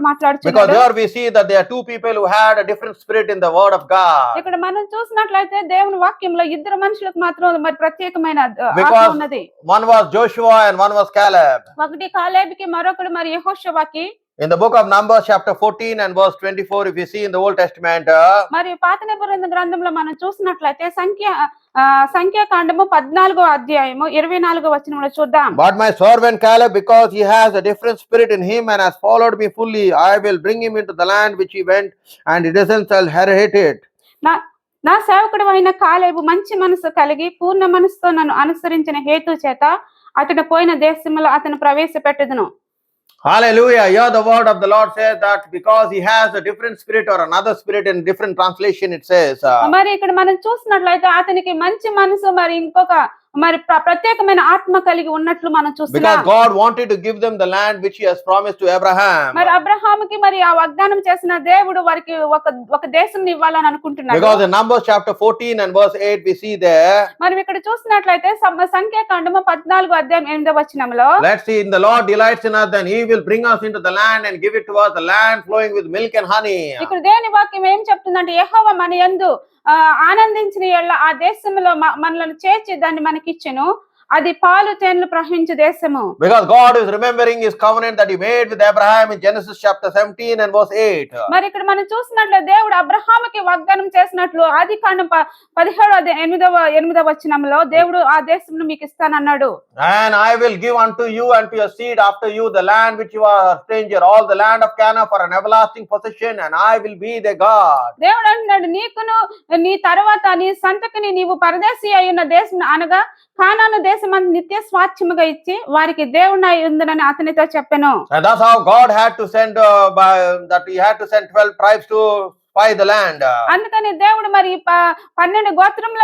because మాట్లాడుచున్నాడు. there we see that there are two people who had a different spirit in the word of God. ఇక్కడ మనం చూసినట్లయితే దేవుని వాక్యంలో ఇద్దరు మనుషులకు మాత్రం మరి ప్రత్యేకమైన ఆత్మ Because ఉన్నది. one was Joshua and one was Caleb. ఒకటి కాలేబుకి, మరొకడు మరి యెహోషువకి. In the book of Numbers chapter 14 and verse 24, if you see in the Old Testament, మరి పాత నిబంధన గ్రంథంలో మనం చూసినట్లయితే సంఖ్యాకాండము 14వ అధ్యాయము 24వ వచనంలో చూద్దాం. but my servant Caleb, because he has a different spirit in him and has followed me fully, I will bring him into the land which he went, and his descendants shall inherit it. నా సేవకుడు అయిన కాలేబు మంచి మనసు కలిగి పూర్ణ మనసుతో నన్ను అనుసరించిన హేతు చేత అతడు పోయిన దేశంలో అతను ప్రవేశపెట్టుదును. Hallelujah. Here the word of the Lord says that because he has a different spirit, or another spirit in different translation it says. మరి ఇక్కడ మనం చూసినట్లయితే అతనికి మంచి మనసు మరి ఇంకొక మరి ప్రత్యేకమైన ఆత్మ కలిగి ఉన్నట్లు మనం Because చూస్తున్నాం. God wanted to give them the land which he has promised to Abraham. మరి అబ్రహాముకి మరి ఆ వాగ్దానం చేసిన దేవుడు వారికి ఒక దేశం ఇవ్వాలని అనుకుంటున్నాడు. Because in Numbers chapter 14 and verse 8 we see there. మరి ఇక్కడ చూసినట్లయితే సంఖ్యాకాండము 14వ అధ్యాయం 8వ వచనంలో, Let's see, in the Lord delights in us, then he will bring us into the land and give it to us, the land flowing with milk and honey. ఇక్కడ దేవుని వాక్యం ఏం చెప్తుందంటే, యెహోవా మన యందు ఆనందించిన యెడల ఆ దేశంలో మనలను చేర్చి దాన్ని మనకిచ్చెను, అది పాలు తేనెలు ప్రవహించు దేశము. Because God is remembering his covenant that he made with Abraham in Genesis chapter 17 and verse 8. మరి ఇక్కడ మనం చూసినట్లు దేవుడు అబ్రహాముకి వాగ్దానం చేసినట్లు ఆదికాండం 17:8 వచనంలో దేవుడు ఆ దేశమును మీకు ఇస్తానన్నాడు. And I will give unto you and to your seed after you the land which you are a stranger, all the land of Canaan for an everlasting possession, and I will be their God. దేవుడు అంటున్నాడు, నీకును నీ తర్వాత నీ సంతతిని నీవు పరదేశి అయిన దేశం అనగా కానాను దేశమంత నిత్య స్వాస్థ్యముగా ఇచ్చి వారికి దేవుడై ఉండునని అతనితో చెప్పెను. And that's how God had to send he had to send 12 tribes to spy the land. అందుకని దేవుడు మరి 12 గోత్రముల